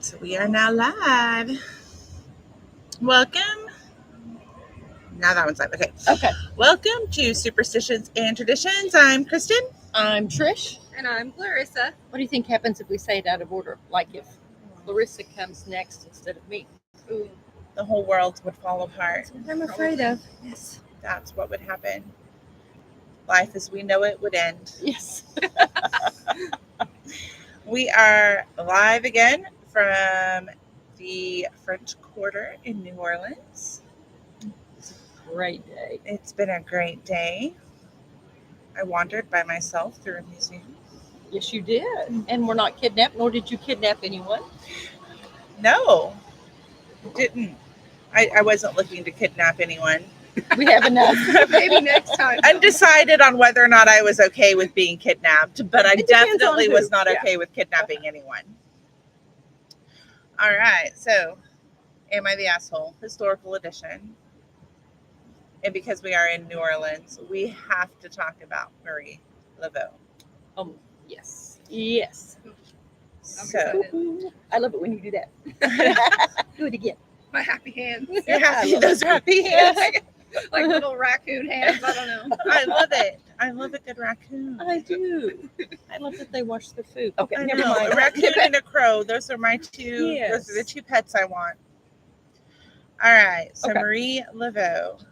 So we are now live. Welcome. Now that one's live. Okay. Okay. Welcome to Superstitions and Traditions. I'm Kristen. I'm Trish. And I'm Clarissa. What do you think happens if we say it out of order? Like if Clarissa comes next instead of me? Ooh, The whole world would fall apart. That's what I'm afraid of. Yes, that's what would happen. Life as we know it would end. Yes. We are live again from the French Quarter in New Orleans. It's a great day. It's been a great day. I wandered by myself through a museum. Yes, you did. And we're not kidnapped, nor did you kidnap anyone. No, didn't. I wasn't looking to kidnap anyone. We have enough. maybe next time. Undecided on whether or not I was okay with being kidnapped, but I It depends on definitely who. was not Yeah. okay with kidnapping anyone. All right, so Am I the Asshole? Historical edition. And because we are in New Orleans, we have to talk about Marie Laveau. Yes. Yes. So, excited. I love it when you do that. Do it again. My happy hands. you're happy, love those happy hands. Like little raccoon hands. I don't know. I love it. I love a good raccoon. I do. I love that they wash their food. Okay, I never know. mind. A raccoon and a crow. Those are my two. Yes. Those are the two pets I want. All right. So Okay. Marie Laveau.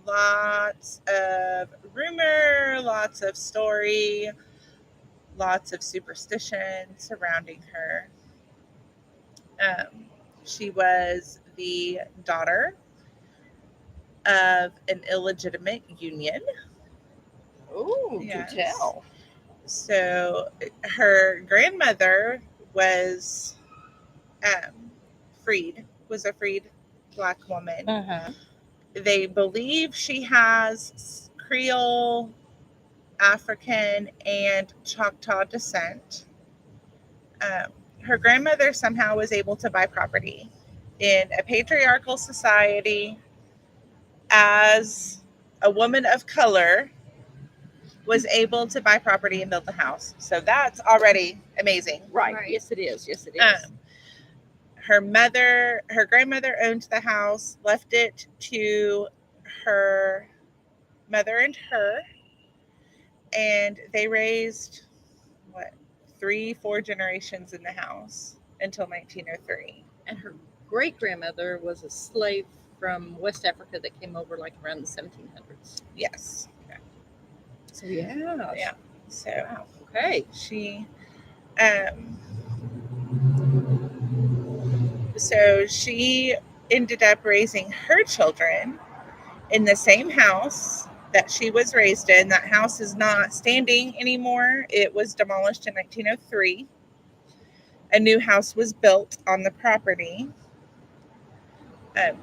Lots of rumor, lots of story, lots of superstition surrounding her. She was the daughter of an illegitimate union. Oh, Yes. do tell. So her grandmother was was a freed Black woman. Uh-huh. They believe she has Creole, African, and Choctaw descent. Her grandmother somehow was able to buy property in a patriarchal society as a woman of color was able to buy property and build the house. So that's already amazing. Right. Right. Yes, it is. Yes, it is. Her grandmother owned the house, left it to her mother and her, and they raised 3-4 generations in the house until 1903. And her great grandmother was a slave from West Africa that came over like around the 1700s. Yes. So yeah. Yeah. So Wow. Okay. she she ended up raising her children in the same house that she was raised in. That house is not standing anymore. It was demolished in 1903. A new house was built on the property.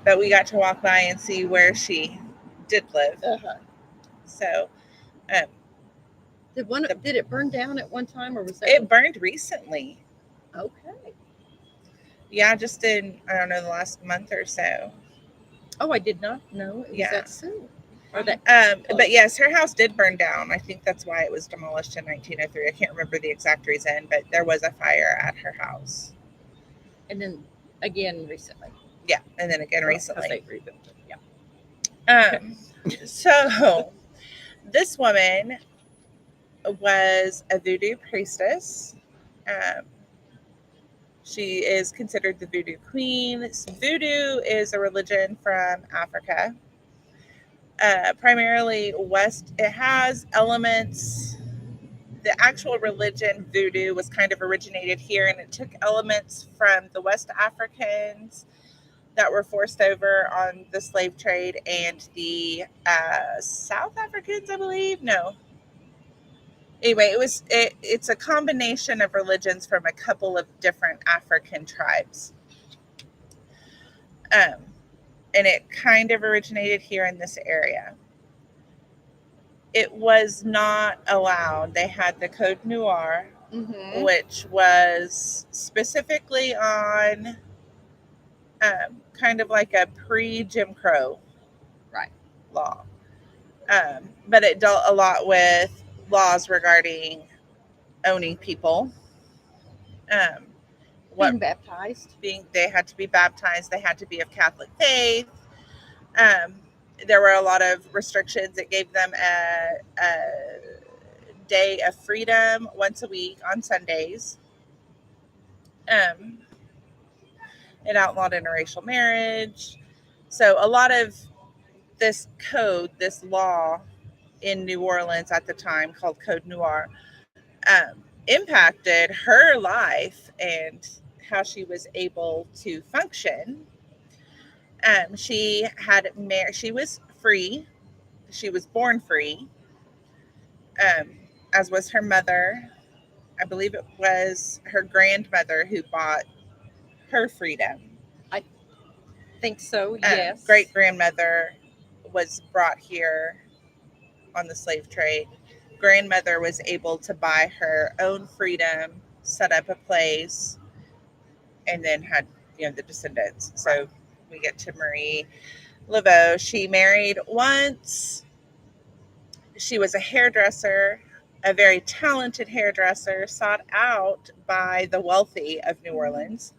But we got to walk by and see where she did live. Uh-huh. So Did it burn down at one time, or was that? it burned recently. Okay. Yeah, just in, I don't know, the last month or so. Oh, I did not know it was Yeah. that soon. Or that. But yes, her house did burn down. I think that's why it was demolished in 1903. I can't remember the exact reason, but there was a fire at her house. And then again recently. Yeah, and then again Because recently. they rebuilt it. Yeah. So this woman was a voodoo priestess. She is considered the voodoo queen. Voodoo is a religion from Africa. Primarily West. It has elements. The actual religion, voodoo, was kind of originated here, and it took elements from the West Africans that were forced over on the slave trade and the South Africans, I believe. No. Anyway, it's a combination of religions from a couple of different African tribes. And it kind of originated here in this area. It was not allowed. They had the Code Noir, Mm-hmm. which was specifically on kind of like a pre-Jim Crow Right. law. But it dealt a lot with laws regarding owning people. what Being baptized. they had to be baptized, they had to be of Catholic faith. There were a lot of restrictions. It gave them a day of freedom once a week on Sundays. It outlawed interracial marriage. So a lot of this code, this law in New Orleans at the time called Code Noir, impacted her life and how she was able to function. She was free. She was born free, as was her mother. I believe it was her grandmother who bought her freedom. I think so, yes. Great grandmother was brought here on the slave trade. Grandmother was able to buy her own freedom, set up a place, and then had the descendants. So we get to Marie Laveau. She married once. She was a hairdresser, a very talented hairdresser, sought out by the wealthy of New Orleans.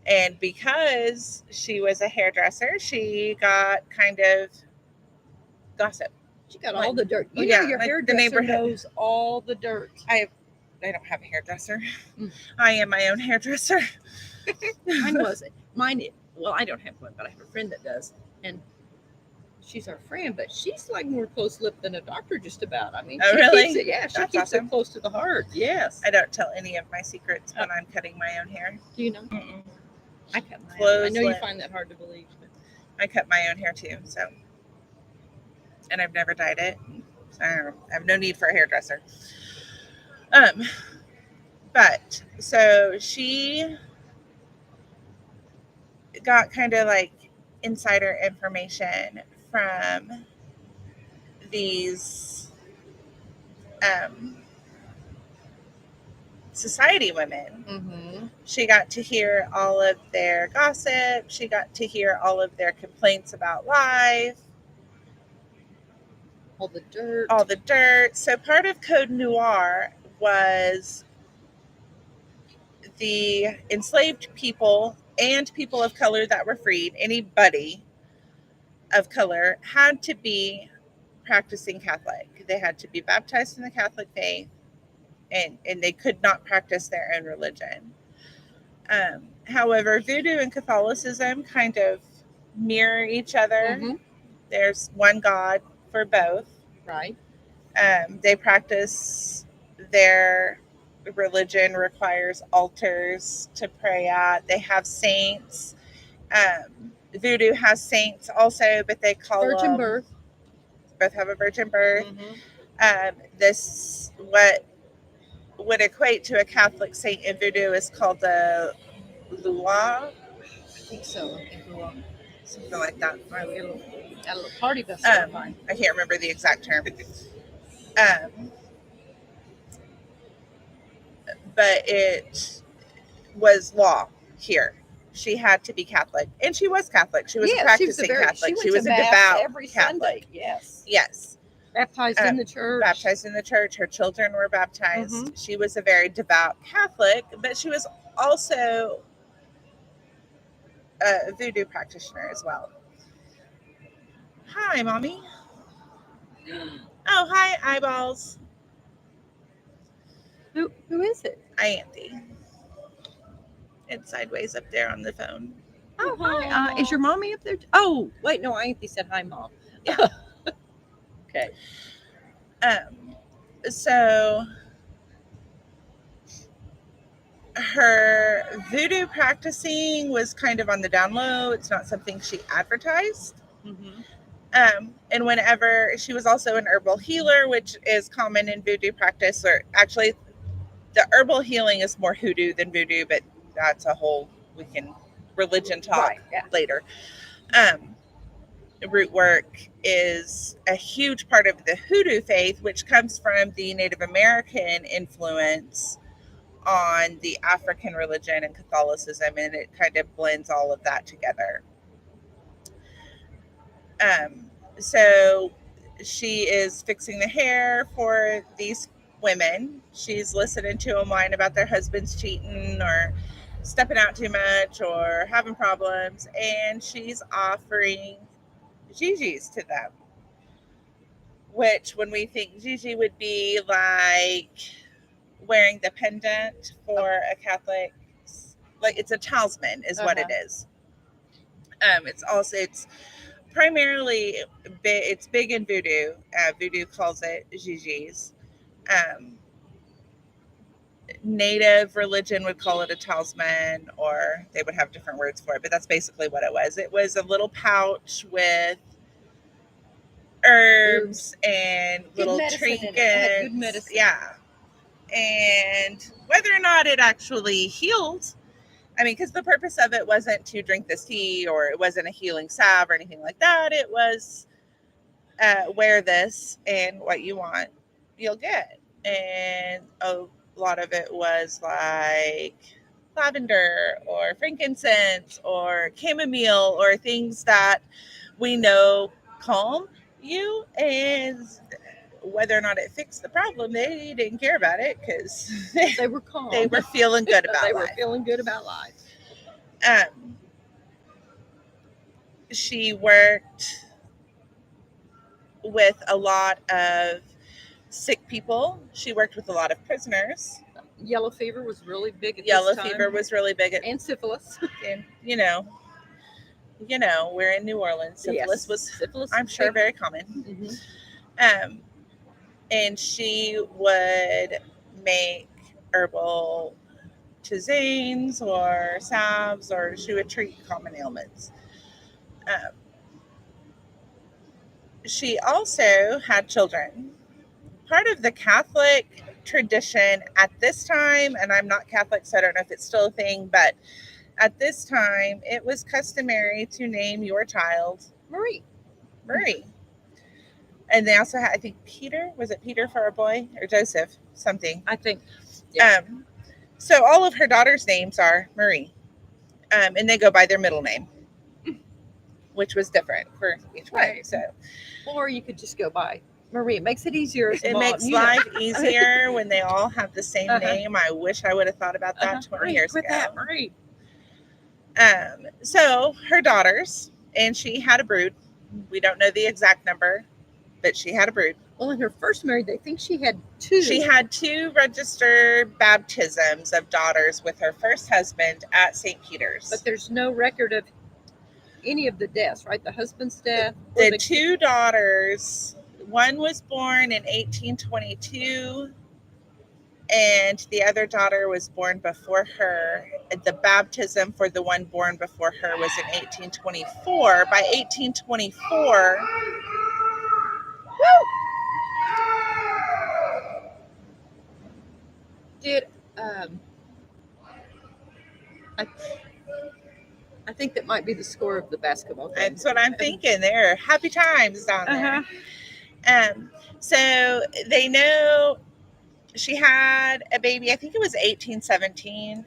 And because she was a hairdresser, she got kind of gossip. She got all the dirt. You know, your hairdresser knows all the dirt. I don't have a hairdresser. I am my own hairdresser. Mine wasn't. Well, I don't have one, but I have a friend that does. And she's our friend, but she's like more close-lipped than a doctor just about. I mean, oh, really? Keeps it, yeah, she keeps awesome. it close to the heart. Yes. I don't tell any of my secrets when I'm cutting my own hair. Do you know? Mm-mm. I cut my own. I know you find that hard to believe. But I cut my own hair too, so. And I've never dyed it. So I have no need for a hairdresser. But so she got kind of like insider information from these society women. mm-hmm. She got to hear all of their gossip. She got to hear all of their complaints about life. All the dirt. All the dirt. So part of Code Noir was the enslaved people and people of color that were freed, anybody of color, had to be practicing Catholic. They had to be baptized in the Catholic faith, and they could not practice their own religion. However, voodoo and Catholicism kind of mirror each other. Mm-hmm. There's one God for both. Right. They practice their religion requires altars to pray at. They have saints. Voodoo has saints also, but they call Virgin them birth. Both have a virgin birth. Mm-hmm. This what would equate to a Catholic saint in voodoo is called a Laveau. I think so. Something like that. Right, we got a little party bus. I can't remember the exact term. But it was law here. She had to be Catholic, and she was Catholic. She was a practicing Catholic. She was a devout every Catholic. Sunday. Yes. Yes. Baptized in the church. Baptized in the church. Her children were baptized. Mm-hmm. She was a very devout Catholic, but she was also a voodoo practitioner as well. Hi, Mommy. Oh, hi, eyeballs. Who is it? Auntie. It's sideways up there on the phone. Oh, hi. Is your mommy up there? Oh, wait, no, Auntie said hi, Mom. Yeah. Okay. So her voodoo practicing was kind of on the down low. It's not something she advertised. Mm-hmm. And whenever she was also an herbal healer, which is common in voodoo practice, or actually the herbal healing is more hoodoo than voodoo, but that's a whole, we can religion talk later. Root work is a huge part of the hoodoo faith, which comes from the Native American influence on the African religion and Catholicism, and it kind of blends all of that together. So she is fixing the hair for these women. She's listening to them whine about their husbands cheating or stepping out too much or having problems, and she's offering Gigi's to them. Which, when we think Gigi, would be like wearing the pendant for a Catholic, like it's a talisman, is what it is. It's primarily it's big in voodoo. Voodoo calls it Gigi's. Native religion would call it a talisman, or they would have different words for it, but that's basically what it was. It was a little pouch with herbs and little trinkets. Good medicine. Yeah. And whether or not it actually healed, I mean, because the purpose of it wasn't to drink this tea, or it wasn't a healing salve or anything like that. It was wear this, and what you want, you'll get. And a lot of it was like lavender or frankincense or chamomile, or things that we know calm you. And whether or not it fixed the problem, they didn't care about it, because They were calm. they were feeling good about They life. were feeling good about life. She worked with a lot of sick people. She worked with a lot of prisoners. Yellow fever was really big at Yellow this time. fever was really big And syphilis. and we're in New Orleans. Syphilis was, I'm sure, big. very common. Mm-hmm. And she would make herbal tisanes or salves, or she would treat common ailments. She also had children. Part of the Catholic tradition at this time, and I'm not Catholic, so I don't know if it's still a thing, but at this time, it was customary to name your child Marie. And they also had, I think, Peter. Was it Peter for a boy, or Joseph? Something. I think. Yeah. So all of her daughters' names are Marie. And they go by their middle name, which was different for each one. Right. So, or you could just go by Marie. It makes it easier. As a it mom, makes life easier when they all have the same name. I wish I would have thought about that 20 years ago. That, Marie. So her daughters, and she had a brood. We don't know the exact number, but she had a brood. Well, in her first marriage, they think she had 2. She had 2 registered baptisms of daughters with her first husband at St. Peter's. But there's no record of any of the deaths, right? The husband's death. The 2 daughters, one was born in 1822, and the other daughter was born before her. The baptism for the one born before her was in 1824. By 1824... Did I think that might be the score of the basketball game. That's what I'm thinking. There are happy times down there. So they know she had a baby. I think it was 1817,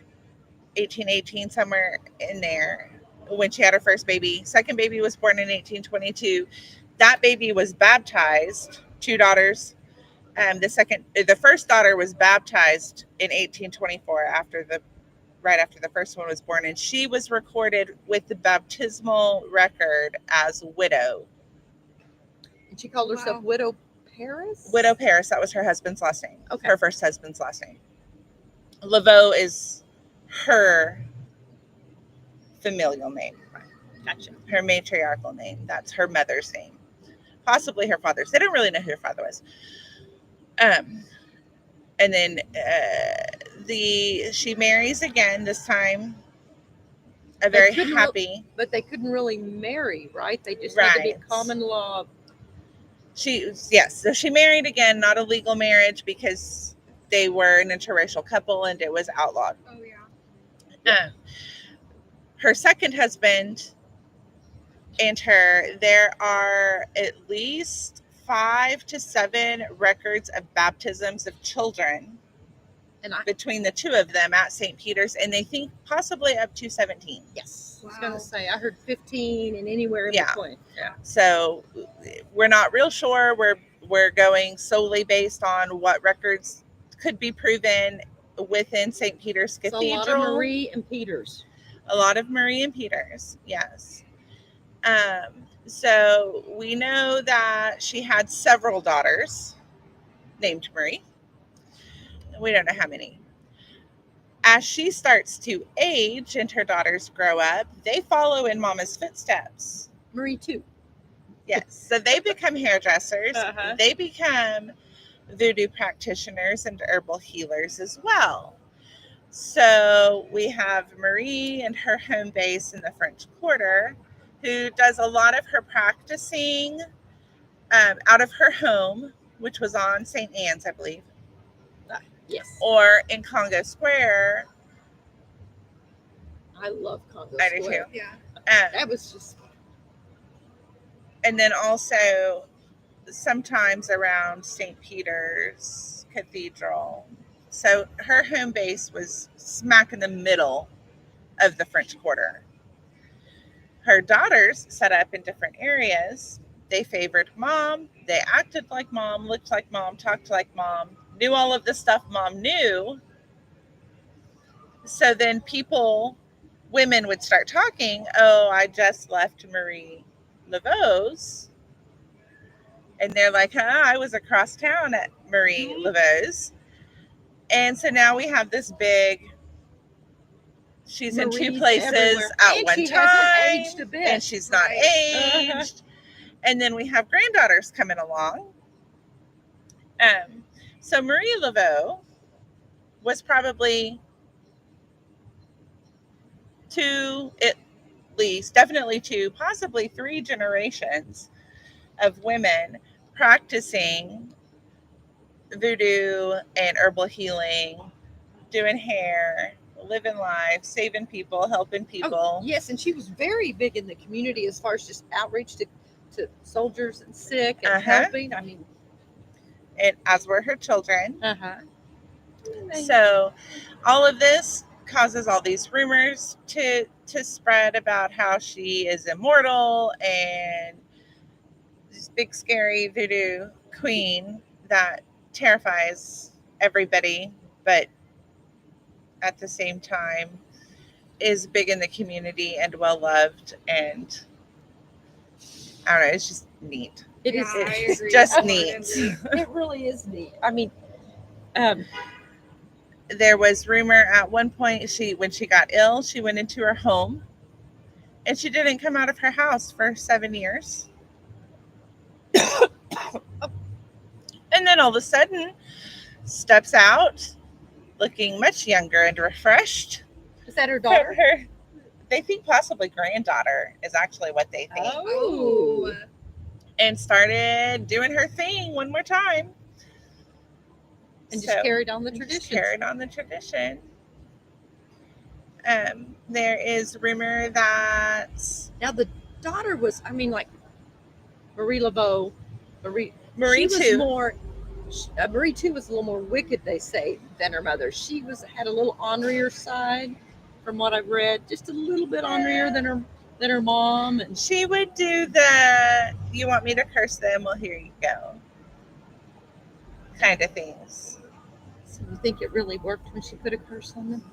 1818, somewhere in there, when she had her first baby. Second baby was born in 1822. That baby was baptized. 2 daughters. The first daughter was baptized in 1824 right after the first one was born, and she was recorded with the baptismal record as widow. And she called herself Widow Paris? Widow Paris, that was her husband's last name. Okay. Her first husband's last name. Laveau is her familial name. Gotcha. Her matriarchal name. That's her mother's name. Possibly her father's. They don't really know who her father was. And then she marries again, this time a very happy. But they couldn't really marry, right? They just had to be common law. So she married again, not a legal marriage, because they were an interracial couple and it was outlawed. Oh yeah. Her second husband and her, there are at least 5 to 7 records of baptisms of children between the 2 of them at St. Peter's, and they think possibly up to 17. Yes. Wow. I was going to say, I heard 15 and anywhere in between. Yeah. So we're not real sure. We're going solely based on what records could be proven within St. Peter's It's Cathedral. a lot of Marie and Peters. A lot of Marie and Peters, yes. So we know that she had several daughters named Marie. We don't know how many. As she starts to age and her daughters grow up, they follow in Mama's footsteps. Marie too. Yes. So they become hairdressers. Uh-huh. They become voodoo practitioners and herbal healers as well. So we have Marie and her home base in the French Quarter, who does a lot of her practicing out of her home, which was on St. Anne's, I believe, Yes. or in Congo Square. I love Congo I do Square. too. Yeah. That was just And then also sometimes around St. Peter's Cathedral. So her home base was smack in the middle of the French Quarter. Her daughters set up in different areas. They favored mom. They acted like mom, looked like mom, talked like mom, knew all of the stuff mom knew. So then women would start talking. Oh, I just left Marie Laveau's. And they're like, huh, I was across town at Marie Laveau's. And so now we have this big, she's in two Marie's places everywhere. at And one she time. hasn't aged a bit. And she's not Right. aged. And then we have granddaughters coming along. So Marie Laveau was probably definitely two, possibly three generations of women practicing voodoo and herbal healing, doing hair, living life, saving people, helping people. Oh, yes, and she was very big in the community as far as just outreach to soldiers and sick and helping. I mean, And as were her children. uh-huh. So all of this causes all these rumors to spread about how she is immortal and this big scary voodoo queen that terrifies everybody, but at the same time is big in the community and well loved, and I don't know, it's just neat. It Yeah, is. I It's agree just wholeheartedly. neat. It really is neat. I mean, There was rumor at one point when she got ill, she went into her home and she didn't come out of her house for 7 years. And then all of a sudden steps out looking much younger and refreshed. is that her daughter? They think possibly granddaughter is actually what they think. Oh. And started doing her thing one more time. And just carried on the tradition. Carried on the tradition. There is rumor that Now the daughter was, I mean, like Marie Laveau, Marie she was too. Marie too was a little more wicked, they say, than her mother. She had a little ornerier side, from what I've read, just a little bit ornerier than her mom. And she would do the "you want me to curse them? Well, here you go" kind of things. so you think it really worked when she put a curse on them?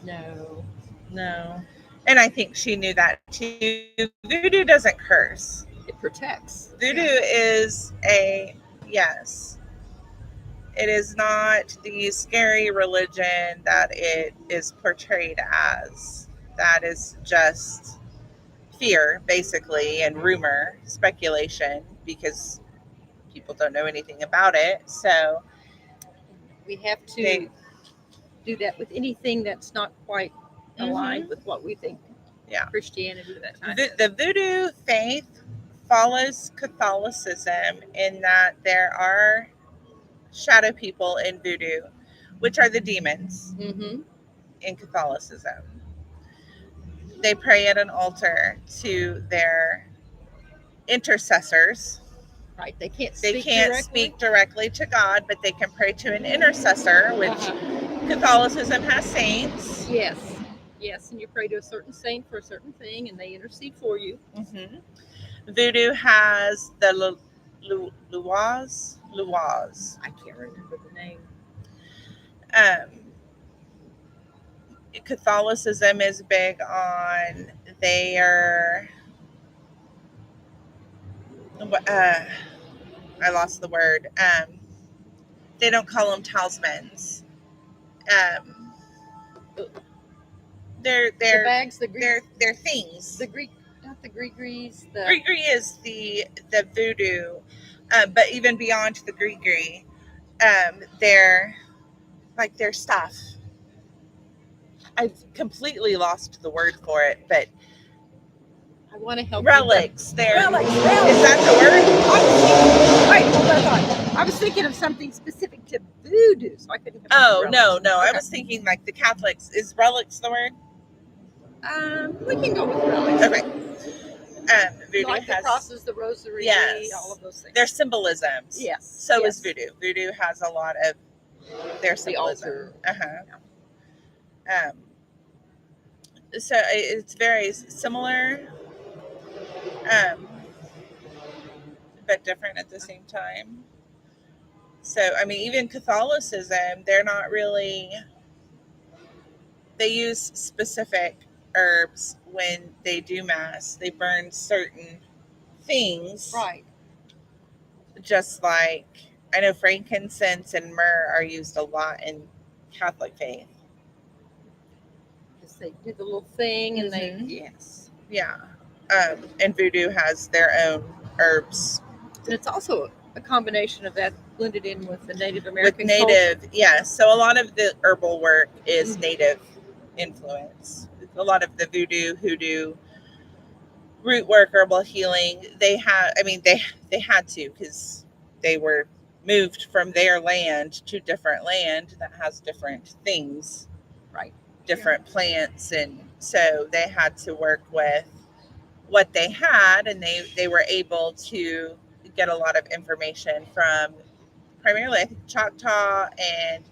No. And I think she knew that too. Voodoo doesn't curse. It protects. Voodoo is yes. It is not the scary religion that it is portrayed as. That is just fear, basically, and rumor, speculation, because people don't know anything about it. So We have to do that with anything that's not quite aligned with what we think Christianity at that time. The voodoo faith follows Catholicism in that there are shadow people in voodoo, which are the demons in Catholicism. They pray at an altar to their intercessors. Right. They can't speak directly to God, but they can pray to an intercessor, which Catholicism has saints. Yes, and you pray to a certain saint for a certain thing, and they intercede for you. Voodoo has the Luaz. I can't remember the name. Um, Catholicism is big on their. I lost the word. They don't call them talismans. Um, they're The they're bags, the Greek, they're things. the Greek, not the Greek-grease, the Gree is the voodoo, but even beyond the Gree, they're like their stuff. I've completely lost the word for it, but I want to help relics. you. They're Relics. is that the word? Wait, hold on. I was thinking of something specific to voodoo, so I couldn't come up Oh with no, relics. no. I Okay. was thinking like the Catholics. Is relics the word? We can go with relics. Okay. Voodoo Like the has crosses, the rosary, yes, all of those things. their symbolisms. Yes. So yes. is voodoo. Voodoo has a lot of their The symbolism. altar. So it's very similar, but different at the same time. So I mean, even Catholicism, they're not really. They use specific herbs when they do mass. They burn certain things, Right. just like I know frankincense and myrrh are used a lot in Catholic faith. Because they do the little thing and Mhm. yes. Yeah. And voodoo has their own herbs. And it's also a combination of that blended in with the Native With American native, culture. yes. So a lot of the herbal work is native influence. A lot of the voodoo, hoodoo, root work, herbal healing, they had, I mean, they had to because they were moved from their land to different land that has different things, Right. different plants. And so they had to work with what they had, and they were able to get a lot of information from primarily I think Choctaw and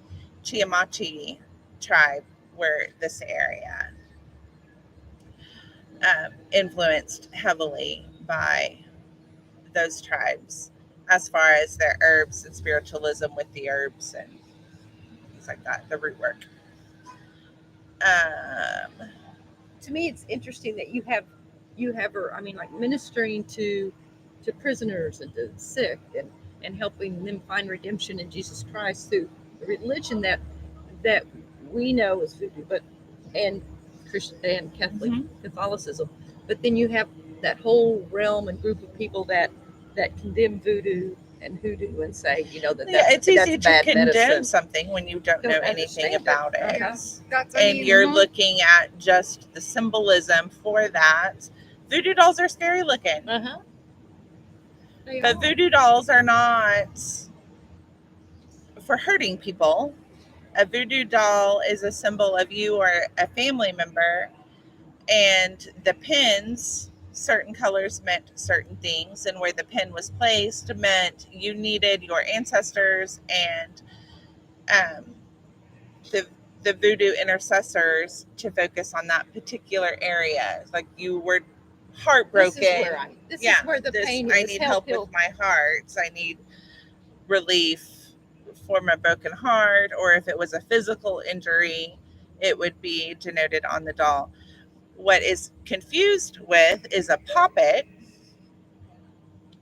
Chiamachi tribe were this area, influenced heavily by those tribes as far as their herbs and spiritualism with the herbs and things like that, the root work. To me, it's interesting that you have her. I mean, like ministering to prisoners and to the sick and helping them find redemption in Jesus Christ through the religion that we know as voodoo, but and Christian and Catholic Catholicism. But then you have that whole realm and group of people that condemn voodoo and hoodoo and say, It's easy to bad condemn medicine. something when you don't know anything understand about it. Uh-huh. And you're looking at just the symbolism for that. Voodoo dolls are scary looking. Uh-huh. But voodoo dolls are not for hurting people. A voodoo doll is a symbol of you or a family member, and the pins, certain colors meant certain things, and where the pin was placed meant you needed your ancestors and the voodoo intercessors to focus on that particular area. Like you were heartbroken. This is where the pain is. I need help with my heart. I need relief for my broken heart. Or if it was a physical injury, it would be denoted on the doll. What is confused with is a poppet,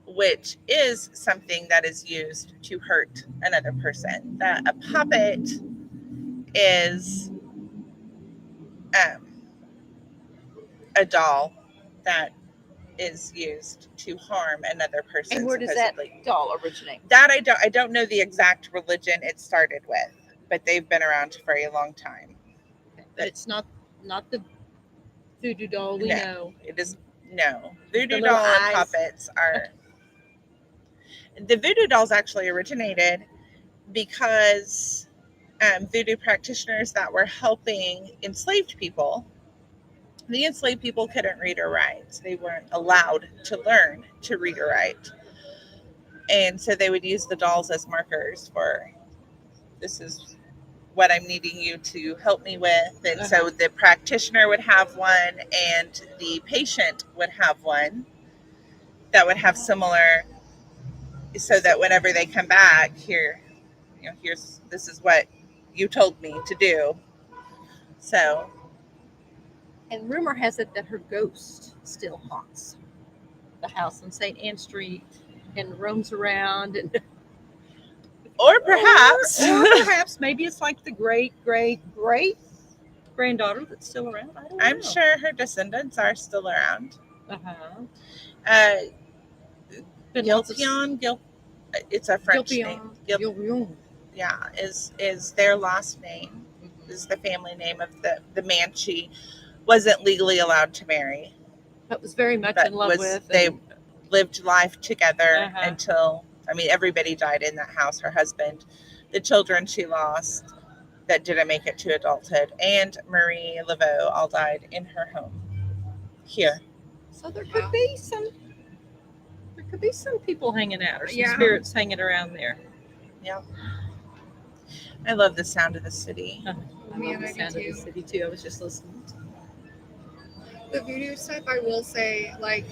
which is something that is used to hurt another person. That a puppet is a doll that is used to harm another person. And where does that doll originate? That I don't know the exact religion it started with, but they've been around for a long time. Okay. But it's not the voodoo doll we know. It is no. Voodoo doll and puppets are. The voodoo dolls actually originated because voodoo practitioners that were helping enslaved people. The enslaved people couldn't read or write. They weren't allowed to learn to read or write. And so they would use the dolls as markers for, this is what I'm needing you to help me with. And so the practitioner would have one and the patient would have one that would have similar, so that whenever they come back, this is what you told me to do. So, And rumor has it that her ghost still haunts the house on St. Anne Street and roams around. And or perhaps, or perhaps maybe it's like the great granddaughter that's still around. I don't know. I'm sure her descendants are still around. Uh-huh. Gilpion, it's a French name. Gilpion. Yeah, is their last name. Is the family name of the man she wasn't legally allowed to marry. But was very much But in love with. They lived life together Uh-huh. until, I mean, everybody died in that house. Her husband, the children she lost that didn't make it to adulthood, and Marie Laveau all died in her home here. So there could be some people hanging out or some Yeah. spirits hanging around there. Yeah. I love the sound of the city. I Yeah, love the I do sound of too. the city too. I was just listening. The voodoo stuff, I will say, like,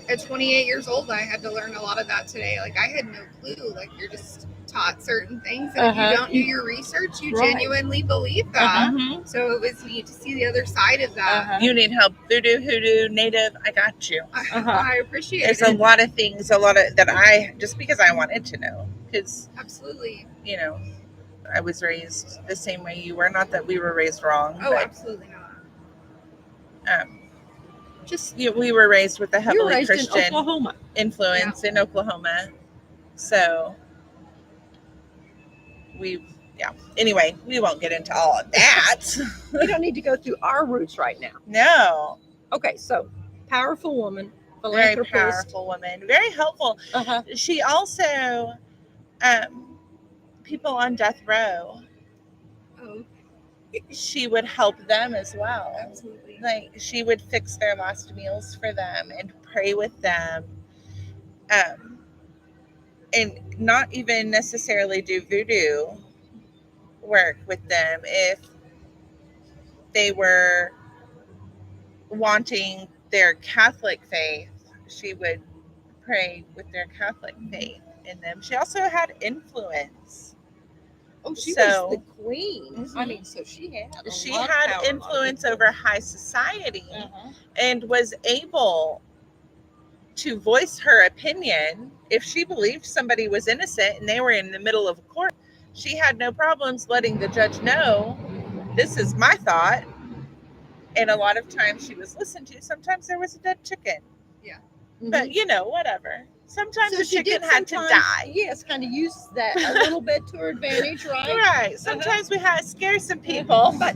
at 28 years old, I had to learn a lot of that today. Like, I had no clue. Like, you're just taught certain things, and if Uh-huh. you don't do your research, you Right. genuinely believe that. Mhm. So it was neat to see the other side of that. Uh-huh. You need help, voodoo, hoodoo, native, I got you. Uh-huh. I appreciate There's it. a lot of things, that I, just because I wanted to know, because, Absolutely. you know, I was raised the same way you were. Not that we were raised wrong, Oh, but absolutely not. Just we were raised with a you're heavily raised in Christian Oklahoma. influence in Oklahoma. So anyway, we won't get into all of that. We don't need to go through our roots right now. No, Okay, so powerful woman, very philanthropist. powerful woman, very helpful. Uh-huh. She also, people on death row, Oh, she would help them as well. absolutely. Like, she would fix their last meals for them and pray with them, and not even necessarily do voodoo work with them if they were wanting their Catholic faith. She would pray with their Catholic faith in them. She also had influence. Oh, she So- was the queen. Mhm. I mean, so she had. She lot of had power, a lot of influence influence. over high society Uh-huh. and was able to voice her opinion. If she believed somebody was innocent and they were in the middle of court, she had no problems letting the judge know, this is my thought. And a lot of times she was listened to. Sometimes there was a dead chicken. But, whatever. Sometimes So the she chicken did had to sometimes- die. Yes, kind of use that a little bit to her advantage, right? Right. Sometimes we had to scare some people. But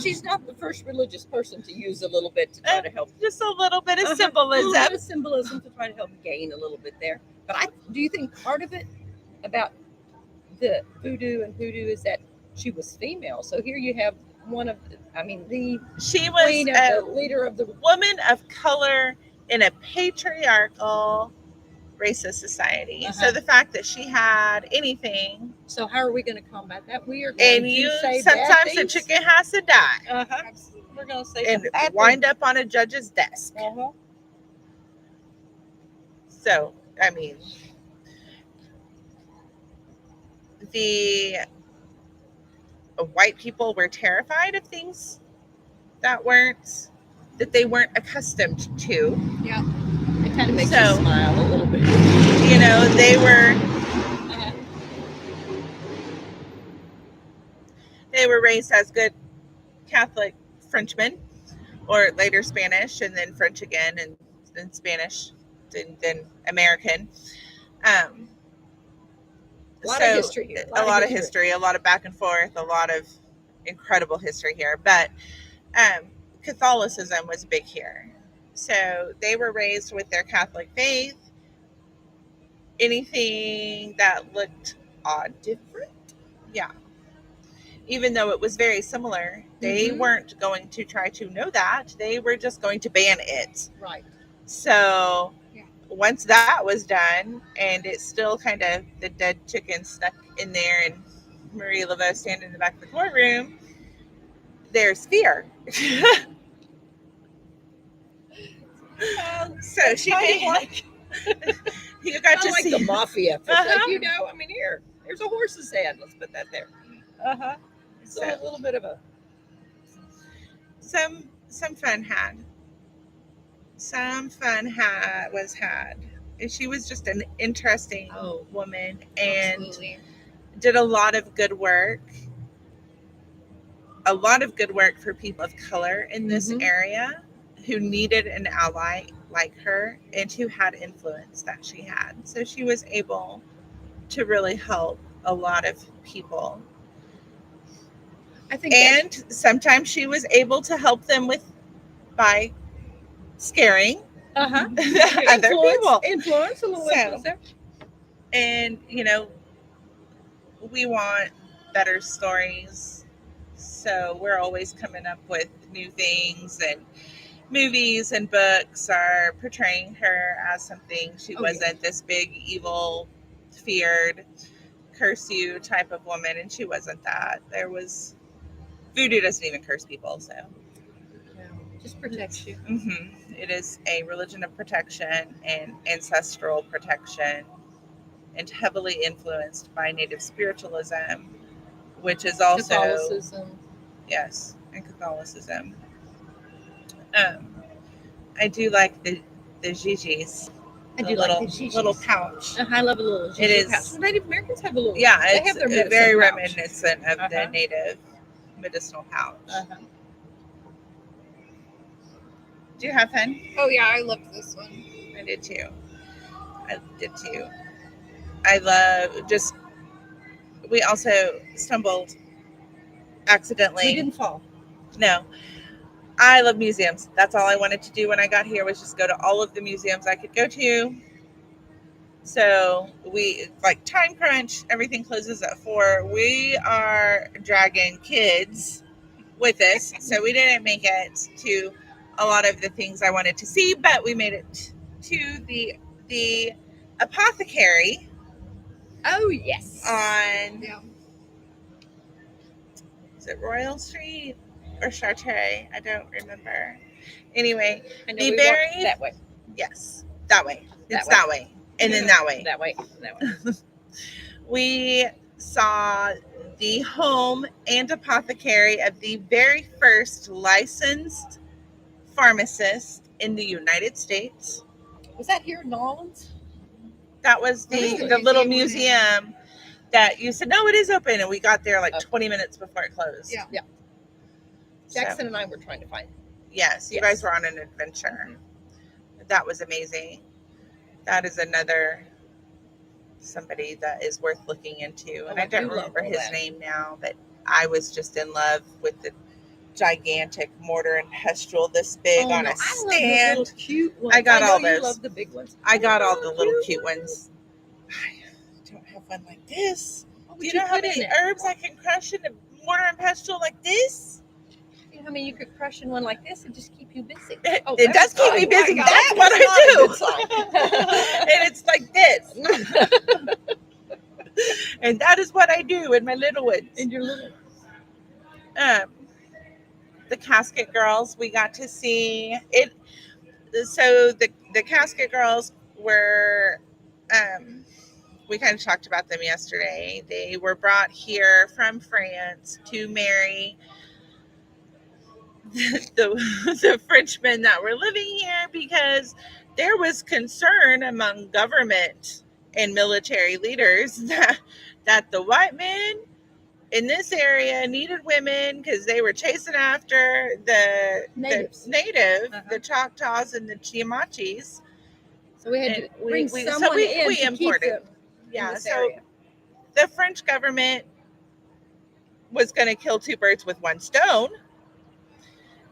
she's not the first religious person to use a little bit to try to help. Just a little bit of A little symbolism. bit of symbolism to try to help gain a little bit there. But do you think part of it about the voodoo and hoodoo is that she was female? So here you have the She was queen of a the leader of the. woman of color in a patriarchal racist society. Uh-huh. So the fact that she had anything, So how are we going to combat that? We are going and to say sometimes bad the things. chicken has to die Uh-huh. Absolutely. We're going to say and some bad wind up on a judge's desk. things. Uh-huh. So, I mean, the white people were terrified of things that they weren't accustomed to. Yeah. It kind of makes So- you smile a little bit. They were raised as good Catholic Frenchmen, or later Spanish, and then French again, and then Spanish, and then American. A lot of history here. A lot of history, a lot of back and forth, a lot of incredible history here. But Catholicism was big here. So they were raised with their Catholic faith. Anything that looked odd, Different. yeah. Even though it was very similar, they Mhm. weren't going to try to know that. They were just going to ban it. Right. So Yeah. once that was done, and it's still kind of the dead chicken stuck in there, and Marie Laveau standing in the back of the courtroom, there's fear. So she Kind of made, like, you got to like see the mafia. Uh-huh. Here. There's a horse's head. Let's put that there. So a little bit of a some fun had. Some fun was had. And she was just an interesting woman and Absolutely. did a lot of good work. A lot of good work for people of color in this area who needed an ally like her and who had influence that she had. So she was able to really help a lot of people. I think And sometimes she was able to help them by scaring other people. Influence a little influence there. And we want better stories. So we're always coming up with new things, and movies and books are portraying her as something she wasn't. This big, evil, feared, curse you type of woman, and she wasn't that. Voodoo doesn't even curse people, so. Just protects you. It is a religion of protection and ancestral protection, and heavily influenced by Native spiritualism, which is also Catholicism. Yes, and Catholicism. I do like the Gigi's. I do little, like the Gigi's. Little pouch. I love a little Gigi It is. pouch. Native Americans have a little. Yeah, they it's have their medicine very pouch. reminiscent of the Native medicinal pouch. Do you have fun? Oh yeah, I loved this one. I did too. I love we also stumbled accidentally. We didn't fall. No. I love museums. That's all I wanted to do when I got here was just go to all of the museums I could go to. So we time crunch, everything closes at 4. We are dragging kids with us. So we didn't make it to a lot of the things I wanted to see, but we made it to the apothecary. Oh yes. On is it Royal Street or Chartres? I don't remember. Anyway, I know the we berry that way. Yes, that way. It's that way. And then that way. That way. We saw the home and apothecary of the very first licensed pharmacist in the United States. Was that here in New Orleans? That was the little museum that you said, no, it is open. And we got there 20 minutes before it closed. Yeah. Jackson and I were trying to find it. Yes, you guys were on an adventure. That was amazing. That is another somebody that is worth looking into. And I don't remember his name now, but I was just in love with the gigantic mortar and pestle this big on a stand. Little cute ones. I got all those. You love the big ones. I got all the little cute ones. I don't have one like this. Do you know how many herbs I can crush in a mortar and pestle like this? You know how many you could crush in one like this and just keep you busy? It does keep me busy. That's what I do. And it's like this. And that is what I do in my little ones. In your little. The Casket Girls, we got to see it. So the Casket Girls were, we kind of talked about them yesterday. They were brought here from France to marry the Frenchmen that were living here because there was concern among government and military leaders that the white men in this area needed women because they were chasing after the the Choctaws and the Chiamachis. So we had to bring someone in to imported. Keep them yeah, this so area. The French government was going to kill two birds with one stone.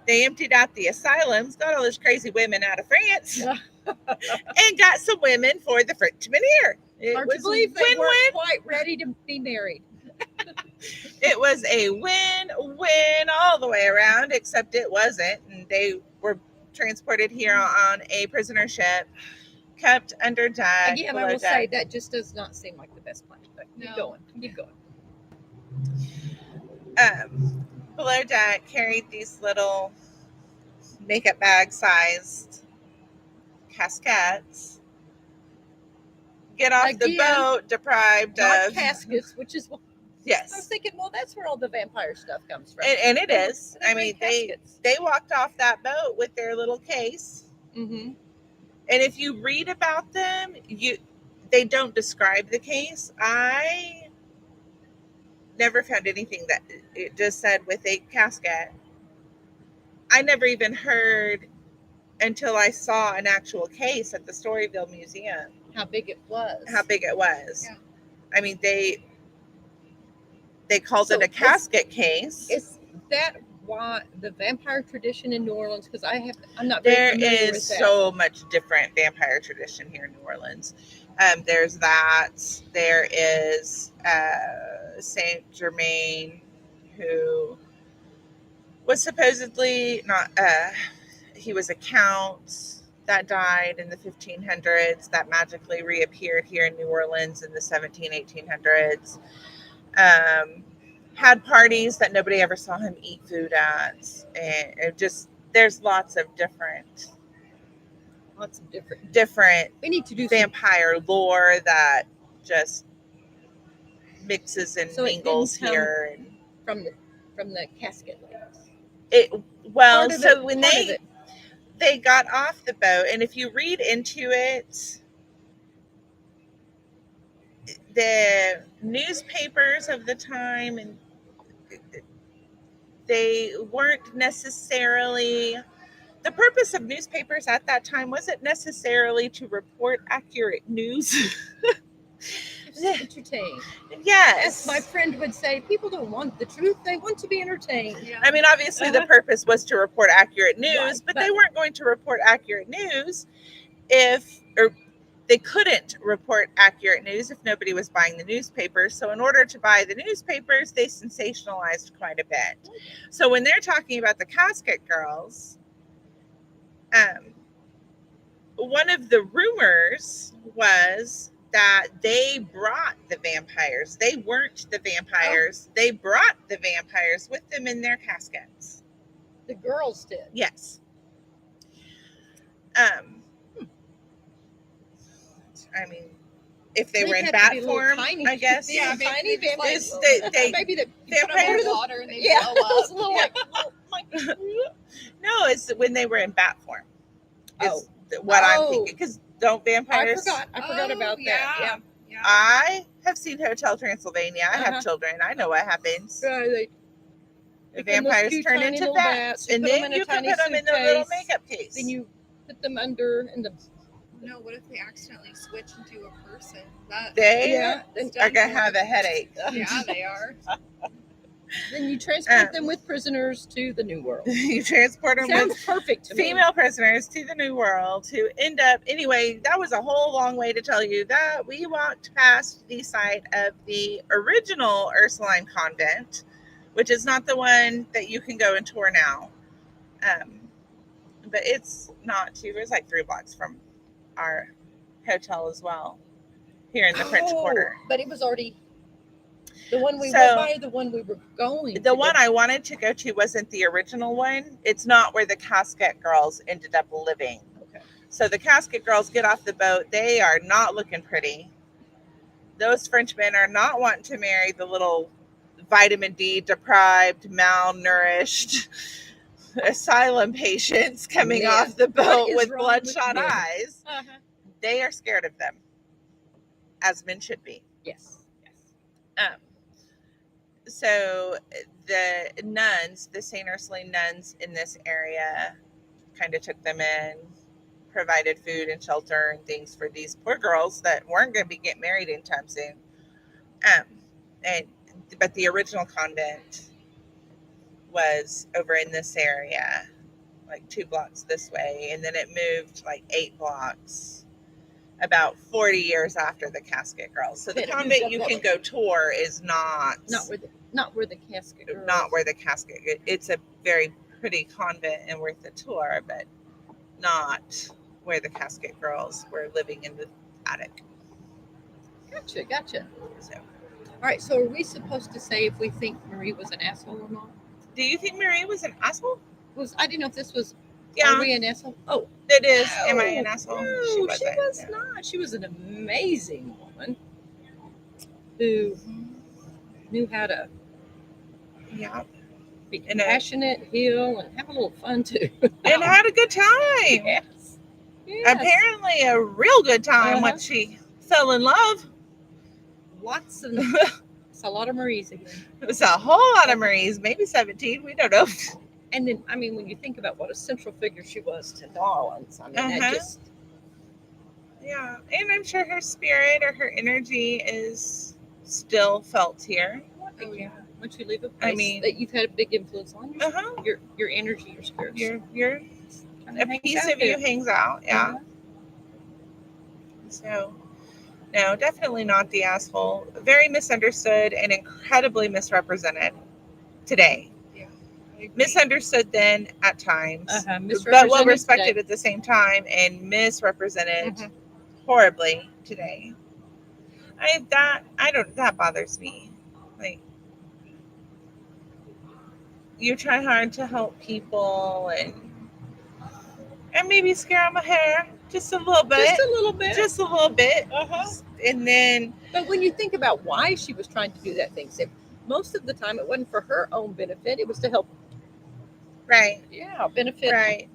They emptied out the asylums, got all those crazy women out of France, and got some women for the Frenchmen here. Hard to believe they weren't quite ready to be married. It was a win-win all the way around, except it wasn't. And they were transported here on a prisoner ship, kept under deck. Again, I will say that just does not seem like the best plan. But keep going. Below deck carried these little makeup bag-sized casquettes, get off the Again, boat deprived not of caskets, which is what I was yes, thinking. Well, that's where all the vampire stuff comes from. and it They were- is. they I were in mean, caskets. they walked off that boat with their little case, Mm-hmm. and if you read about them, they don't describe the case. I never found anything that it just said with a casket. I never even heard until I saw an actual case at the Storyville Museum How big it was. how big it was. Yeah. I mean, they called So it a casket case. Is that why the vampire tradition in New Orleans? Because I'm not very There familiar is with that. so much different vampire tradition here in New Orleans. There's that. There is Saint Germain, who was supposedly not. He was a count that died in the 1500s that magically reappeared here in New Orleans in the 1800s. Had parties that nobody ever saw him eat food at, and it just there's lots of different We need to do vampire lore that just mixes and So it didn't mingles come here. And from the casket ladies. when Part of it. they got off the boat, and if you read into it, the newspapers of the time, and they weren't necessarily. The purpose of newspapers at that time wasn't necessarily to report accurate news. Entertain. Yes. As my friend would say, people don't want the truth; they want to be entertained. Yeah. I mean, obviously, the purpose was to report accurate news, Right, but but- they weren't going to report accurate news or they couldn't report accurate news if nobody was buying the newspapers. So in order to buy the newspapers, they sensationalized quite a bit. So when they're talking about the casket girls, one of the rumors was that they brought the vampires. They weren't the vampires. Oh. They brought the vampires with them in their caskets. The girls did. Yes. I mean, if they were in bat form, tiny, I guess. Yeah, tiny vampires. Maybe the vampires water and they blow those up. little No, it's when they were in bat form. Oh, what I'm thinking, because don't vampires? I forgot about that. Yeah. I have seen Hotel Transylvania. I have children. I know what happens. The vampires turn into bats, and then you can put them in the little makeup case. Then you put them under in the. No, what if they accidentally switch into a person? They are gonna have a headache. Yeah, they are. Then you transport them with prisoners to the New World. You transport them with perfect to female prisoners to the New World, who end up anyway. That was a whole long way to tell you that we walked past the site of the original Ursuline convent, which is not the one that you can go and tour now. But it's not too. It's like 3 blocks from our hotel as well, here in the French Quarter. But it was already the one we went by, the one we were going. The one I wanted to go to wasn't the original one. It's not where the casket girls ended up living. Okay. So the casket girls get off the boat. They are not looking pretty. Those Frenchmen are not wanting to marry the little vitamin D deprived, malnourished asylum patients coming off the boat with bloodshot eyes. They are scared of them, as men should be. Yes. So the nuns, the St. Ursuline nuns in this area, kind of took them in, provided food and shelter and things for these poor girls that weren't going to be getting married anytime soon. But the original convent was over in this area, like 2 blocks this way, and then it moved like 8 blocks about 40 years after the casket girls. So the convent you can go tour is not where the casket girls. Not where the casket. It's a very pretty convent and worth a tour, but not where the casket girls were living in the attic. Gotcha. So, all right. So are we supposed to say if we think Marie was an asshole or not? do you think Marie was an asshole? I didn't know if this was Yeah, Are we an asshole? Oh, it is. no, Am I an asshole? No, she was No. not. She was an amazing woman who knew how to Yeah, be And a- compassionate, heal, and have a little fun too. and had a good time. Yes. Yes. Apparently, a real good time Uh-huh. once she fell in love. Lots of it's a lot of Marie's again. It was a whole lot of Marie's, maybe 17. We don't know. And then, I mean, when you think about what a central figure she was to Darwin's, I mean, that Uh-huh. just Yeah, and I'm sure her spirit or her energy is still felt here. oh, yeah. Once you leave a place mean- that you've had a big influence on, Uh-huh. your energy, your spirit, You're kinda a hangs piece out of you there. hangs out. Yeah. Uh-huh. So, no, definitely not the asshole. Very misunderstood and incredibly misrepresented today. Misunderstood then at times, Uh-huh. but well Misrepresented respected today. at the same time, and misrepresented Mhm. horribly today. That bothers me. Like, you try hard to help people and maybe scare them a hair just a little bit, Just a little bit. just a little bit, Uh-huh. and then But when you think about why she was trying to do that thing, so most of the time it wasn't for her own benefit; it was to help. right, Benefit. right.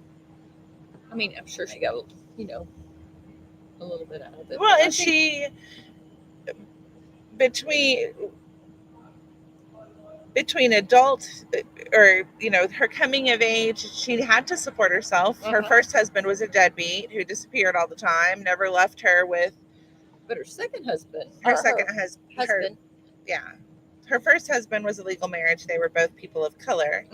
I mean, I'm sure she got, a little bit out of it. Well, but I and think- she between adult or her coming of age, she had to support herself. Her Uh-huh. first husband was a deadbeat who disappeared all the time, never left her with But her second husband, her second husband. husband, Her first husband was a legal marriage. They were both people of color.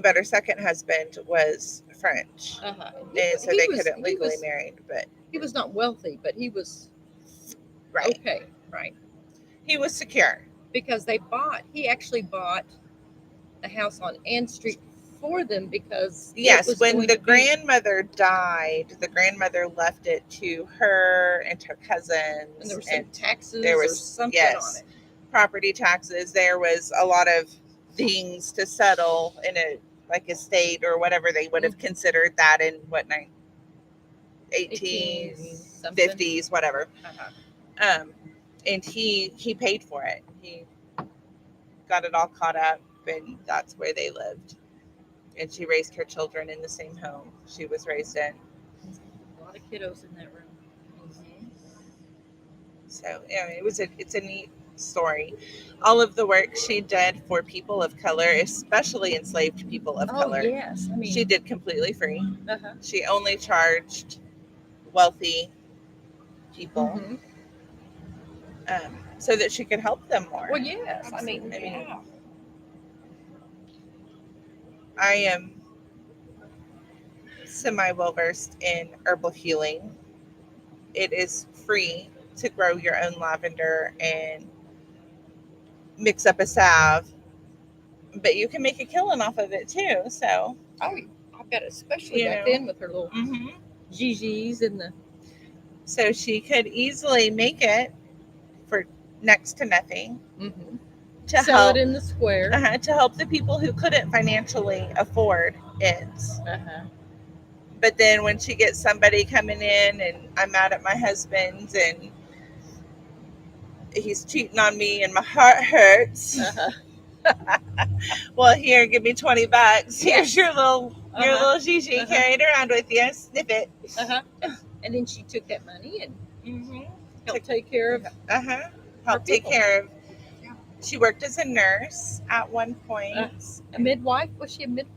But her second husband was French, and so they couldn't legally marry. But he was not wealthy, but he was right, okay, right? he was secure. Because he actually bought the house on Ann Street for them because Yes, when the grandmother died, the grandmother left it to her and her cousins. And there were some taxes there or was something on it. Property taxes. There was a lot of things to settle in a estate or whatever they would have considered that in 1850s, whatever. Uh-huh. And he paid for it. He got it all caught up, and that's where they lived. And she raised her children in the same home she was raised in. A lot of kiddos in that room. So it's a neat story. All of the work she did for people of color, especially enslaved people of color, yes, I mean, she did completely free. Uh-huh. She only charged wealthy people, so that she could help them more. Well, yes, I mean, I am semi well versed in herbal healing. It is free to grow your own lavender and mix up a salve, but you can make a killing off of it too. So, I bet especially back then with her little GGs and the. So she could easily make it for next to nothing to Sell help it in the square. to help the people who couldn't financially afford it. But then when she gets somebody coming in and I'm mad at my husband and he's cheating on me and my heart hurts. Well, here, give me $20. Here's your little Gigi. Carry it around with you. Sniff it. And then she took that money and helped take care of. Help take care of. She worked as a nurse at one point. A midwife? Was she a midwife?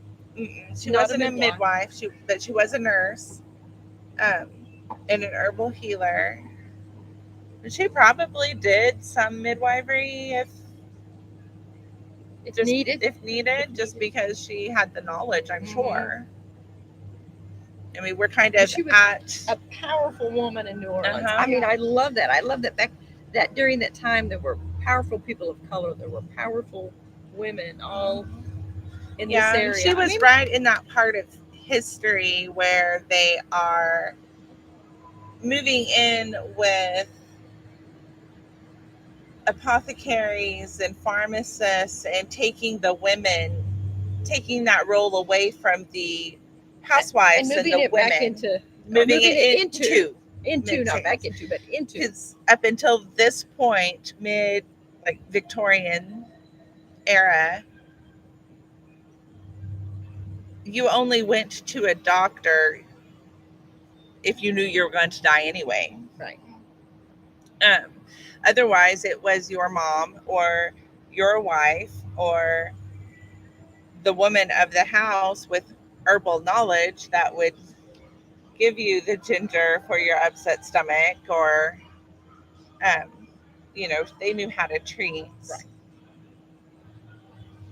She wasn't a midwife. But she was a nurse, and an herbal healer. She probably did some midwifery if needed, just because she had the knowledge. I'm sure. I mean, we're kind of she was at a powerful woman in New Orleans. I mean, I love that. I love that that during that time there were powerful people of color. There were powerful women all in this area. She was right in that part of history where they are moving in with apothecaries and pharmacists and taking the women taking that role away from the housewives and, moving the it women, back into moving it into not back into, but into. Because up until this point, like Victorian era, you only went to a doctor if you knew you were going to die anyway. Right. Otherwise, it was your mom or your wife or the woman of the house with herbal knowledge that would give you the ginger for your upset stomach, or they knew how to treat. Right.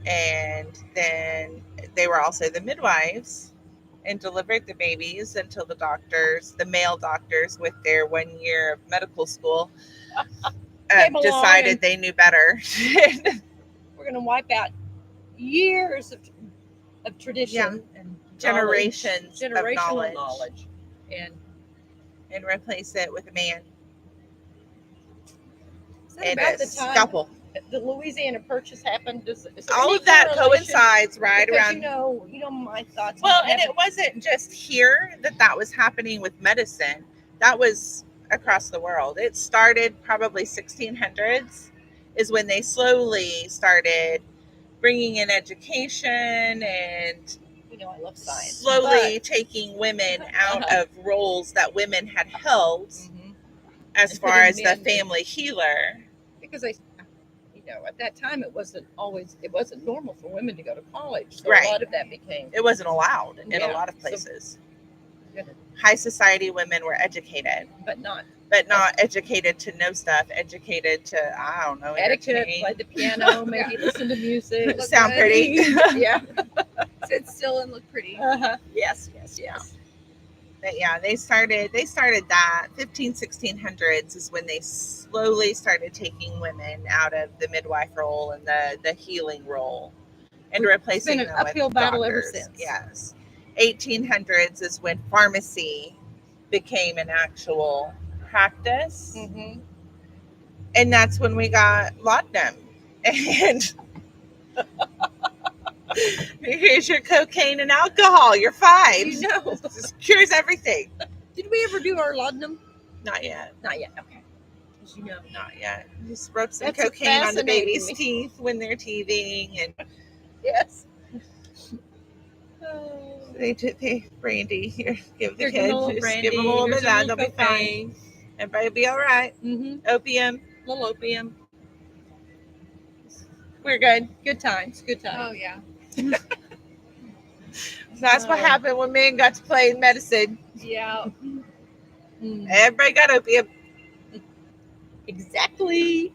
And then they were also the midwives and delivered the babies until the male doctors with their 1 year of medical school decided they knew better. We're going to wipe out years of tradition and generational knowledge and replace it with a man and about the time scalpel. The Louisiana Purchase happened. Is all of that coincides right because around. You know my thoughts. Well, and it wasn't just here that was happening with medicine. That was across the world. It started probably 1600s is when they slowly started bringing in education and I love science. Slowly taking women out of roles that women had held, as far as the family healer. Because at that time it wasn't normal for women to go to college. So right. A lot of that it wasn't allowed in a lot of places. High society women were educated, but not educated to know stuff, educated to, I don't know, etiquette, play the piano, maybe listen to music, sound pretty. Yeah. Sit still and look pretty. Yes. But yeah, they started that 1600s is when they slowly started taking women out of the midwife role and the healing role and replacing them with doctors. It's been an uphill battle ever since. Yes. 1800s is when pharmacy became an actual practice. And that's when we got laudanum. And here's your cocaine and alcohol. You're fine. This cures everything. Did we ever do our laudanum? Not yet. Okay. Not yet. Just rub some cocaine on the baby's teeth when they're teething, and yes. They brandy here. Give the kids. Give them a little bit of that. They'll be fine. Everybody will be all right. Opium. A little opium. We're good. Good times. Oh yeah. That's what happened when men got to play medicine. Yeah. Everybody got opium. Exactly.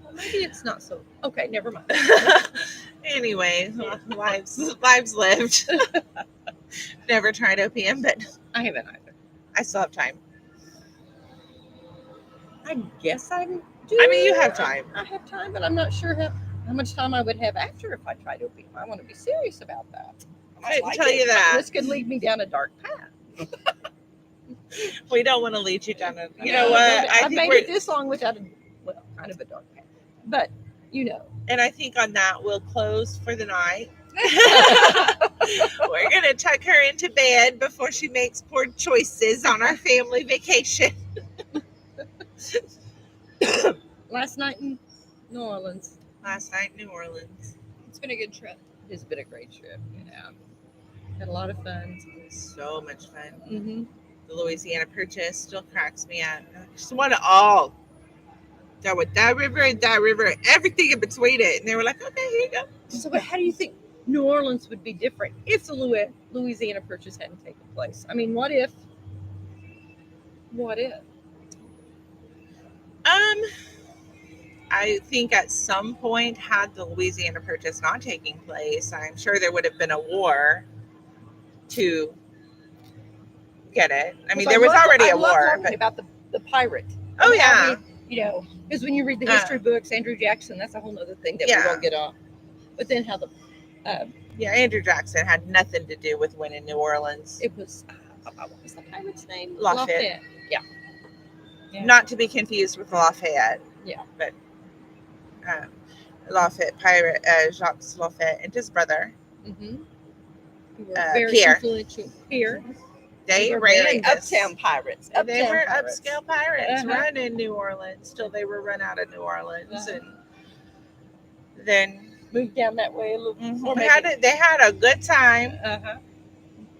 Well, maybe it's not so. Okay, never mind. Anyway, lives lived. Never tried opium, but I haven't either. I still have time. I guess I do. I mean, you have time. I have time, but I'm not sure how much time I would have after if I tried opium. I want to be serious about that. I couldn't tell you that. This could lead me down a dark path. We don't want to lead you down a. You know what? I've made it this long without kind of a dark path. But And I think on that we'll close for the night. We're gonna tuck her into bed before she makes poor choices on our family vacation. Last night in New Orleans. It's been a good trip. It's been a great trip. Had a lot of fun. So much fun. Mm-hmm. The Louisiana Purchase still cracks me up. I just want it all. That with that river, everything in between it. And they were like, okay, here you go. So but how do you think New Orleans would be different if the Louisiana Purchase hadn't taken place? I mean, what if? I think at some point, had the Louisiana Purchase not taking place, I'm sure there would have been a war to get it. I mean, there was already a war. But about the pirate. Oh, yeah. Because when you read the history books, Andrew Jackson, that's a whole other thing that we won't get off. But then how Andrew Jackson had nothing to do with winning New Orleans. It was, what was the pirate's name? Lafayette. Yeah. Not to be confused with Lafayette. Yeah. But Lafayette, pirate, Jacques Lafayette, and his brother. Mm-hmm. Who were very Here. influential here. They were ran very this. uptown pirates. They Uptown were pirates. upscale pirates Uh-huh. running New Orleans till they were run out of New Orleans, Uh-huh. and then Moved down that way a little. Or they maybe. had a good time. Uh-huh.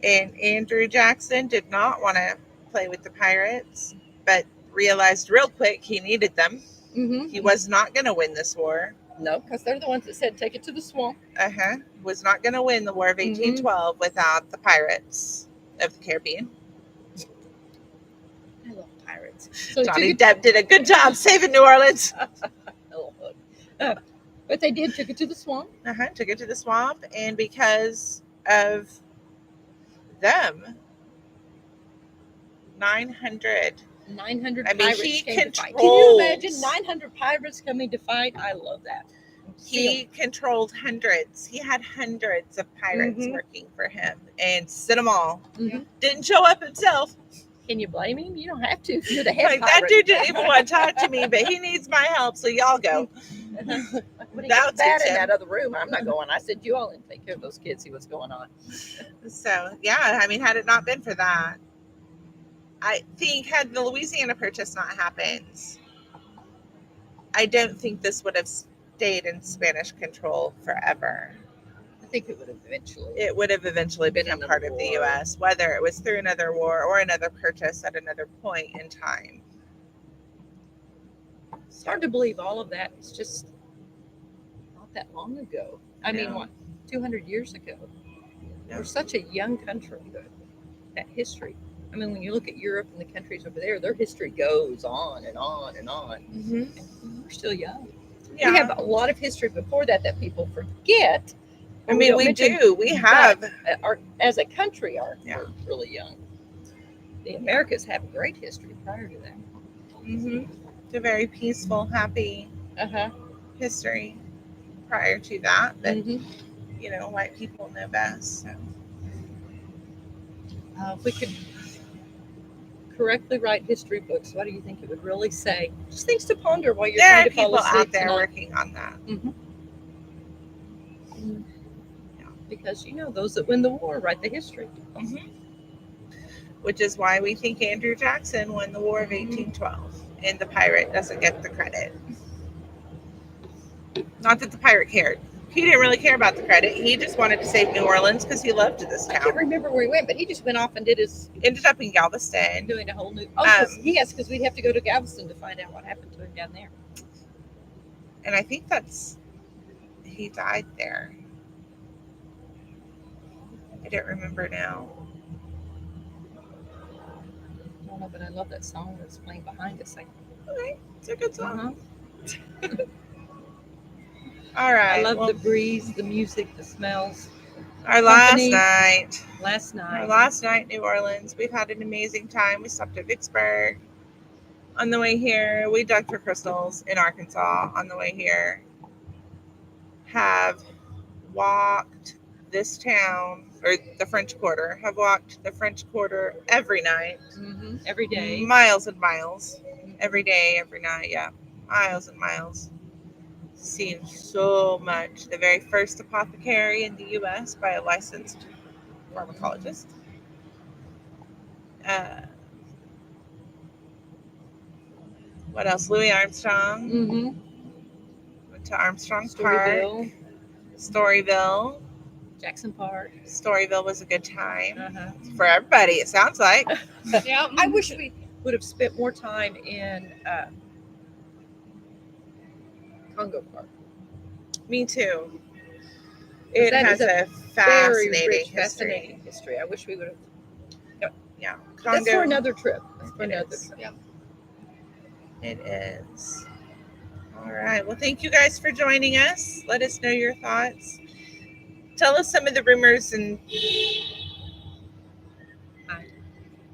And Andrew Jackson did not want to play with the pirates, but realized real quick he needed them. Mm-hmm. He was not going to win this war. No, because they're the ones that said take it to the swamp. Was not going to win the War of 1812 without the pirates of the Caribbean. I love pirates. So Johnny Depp did a good job saving New Orleans. But they took it to the swamp. Took it to the swamp, and because of them, 900 pirates came to fight. controlled. Can you imagine 900 pirates coming to fight? I love that. He controlled hundreds. He had hundreds of pirates working for him and sent them all. Didn't show up himself. Can you blame him? You don't have to. You're the head pirate. That dude didn't even want to talk to me, but he needs my help, so y'all go. When he got bad in that other room, I'm not going. I said, you all didn't take care of those kids, see what's going on. So, yeah, I mean, had it not been for that, I think had the Louisiana Purchase not happened, I don't think this would have stayed in Spanish control forever. I think it would have eventually. It would have eventually become part of the U.S., whether it was through another war or another purchase at another point in time. It's hard to believe all of that is just not that long ago. I mean, what, 200 years ago? Yeah. We're such a young country, that history. I mean, when you look at Europe and the countries over there, their history goes on and on and on. And we're still young. Yeah. We have a lot of history before that people forget. I mean, we do. We have. As a country, we're really young. The Americas have a great history prior to that. It's a very peaceful, happy history prior to that. But, you know, white people know best. So. If we could correctly write history books, what do you think it would really say? Just things to ponder while you're trying to fall asleep. There are people out there working on that. Because, you know, those that win the war write the history. Which is why we think Andrew Jackson won the War of 1812, and the pirate doesn't get the credit. Not that the pirate cared. He didn't really care about the credit. He just wanted to save New Orleans because he loved this town. I can't remember where he went, but he just went off and ended up in Galveston. Doing a whole new... because we'd have to go to Galveston to find out what happened to him down there. And I think he died there. I don't remember now. I don't know, but I love that song that's playing behind us. Okay, it's a good song. All right. I love the breeze, the music, the smells. Our last night in New Orleans. We've had an amazing time. We stopped at Vicksburg. On the way here, we dug for crystals in Arkansas. On the way here, have walked this town, or the French Quarter, have walked the French Quarter every night. Every day. Miles and miles. Every day, every night, yeah. Miles and miles. Seen so much. The very first apothecary in the U.S. by a licensed pharmacologist. What else? Louis Armstrong. Went to Armstrong Park. Storyville. Jackson Park. Storyville was a good time for everybody, it sounds like. Yeah. I wish we would have spent more time in Congo Park. Me too. It has a fascinating history. I wish we would have. Yeah. Congo, that's for another trip. Yep. It is. All right. Well, thank you guys for joining us. Let us know your thoughts. Tell us some of the rumors, and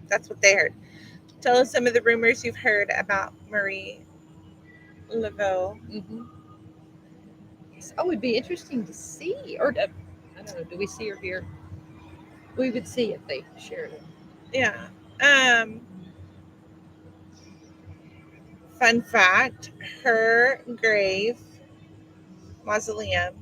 that's what they heard. Tell us some of the rumors you've heard about Marie Laveau. It would be interesting to see, or I don't know, do we see her here? We would see if they shared it. Yeah. Fun fact, her grave mausoleum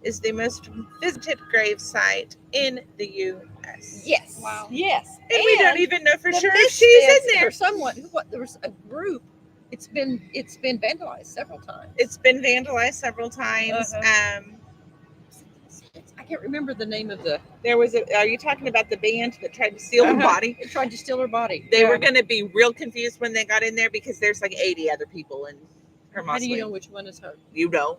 is the most visited grave site in the U.S. Yes. Wow. Yes. And we don't even know for the sure if she's in misfits there. or someone. What? There was a group. It's been vandalized several times. It's been vandalized several times. I can't remember the name of the. There was a. Are you talking about the band that tried to steal her body? It tried to steal her body. They were going to be real confused when they got in there because there's like 80 other people in her mausoleum. How do you know which one is her? You know.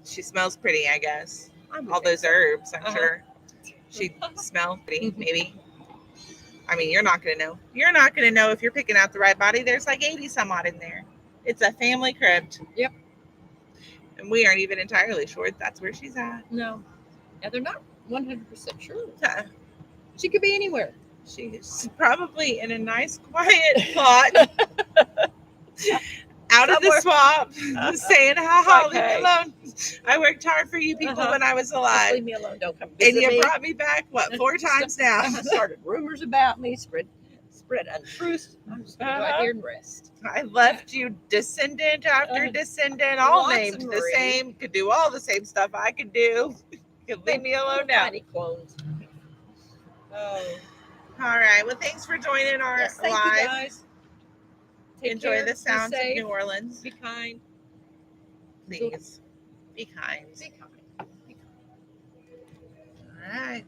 She smells pretty, I guess. All those herbs, I'm sure. She smells pretty, maybe. I mean, you're not going to know. You're not going to know if you're picking out the right body. There's like 80 some odd in there. It's a family crypt. Yep. And we aren't even entirely sure that's where she's at. No. Yeah, they're not 100% sure. She could be anywhere. She's probably in a nice, quiet spot out of the swamp, saying, "Ha, leave me alone. I worked hard for you people when I was Just alive. leave me alone. Don't come visit And you me. brought me back, what, 4 times now?" Started rumors about me, spread untruths. I'm just going to go out here and rest. I left you descendant after descendant, all Lots named of the Marie. same, could do all the same stuff I could do. You could leave me alone now. Tiny clones. Oh. All right. Well, thanks for joining our Yes, thank live. you guys. Take Enjoy care, the be sounds of safe, New Orleans. Be kind. Please. Be kind. Be kind. Be kind. All right.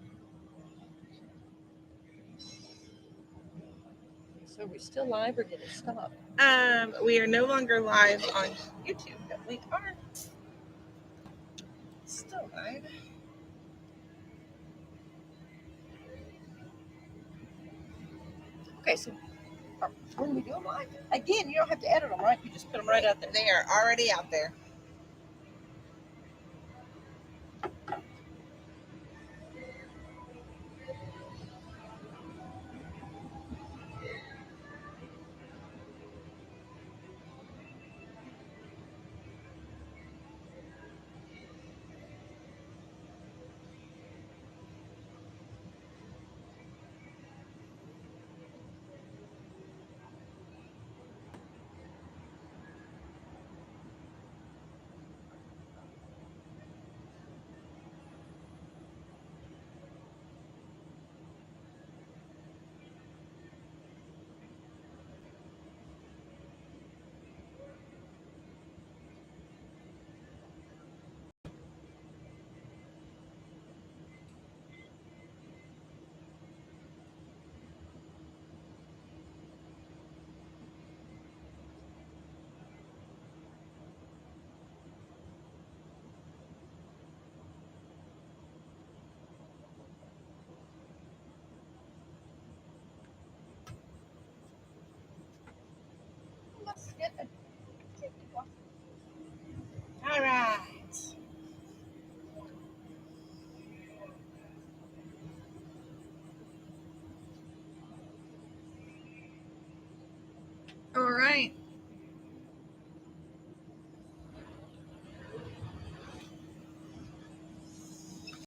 So we're still live or did it stop? We are no longer live on YouTube, but we are still live. Okay, so when we do them live, again, you don't have to edit them, right? You just put them right out there. They are already out there. All right. All right.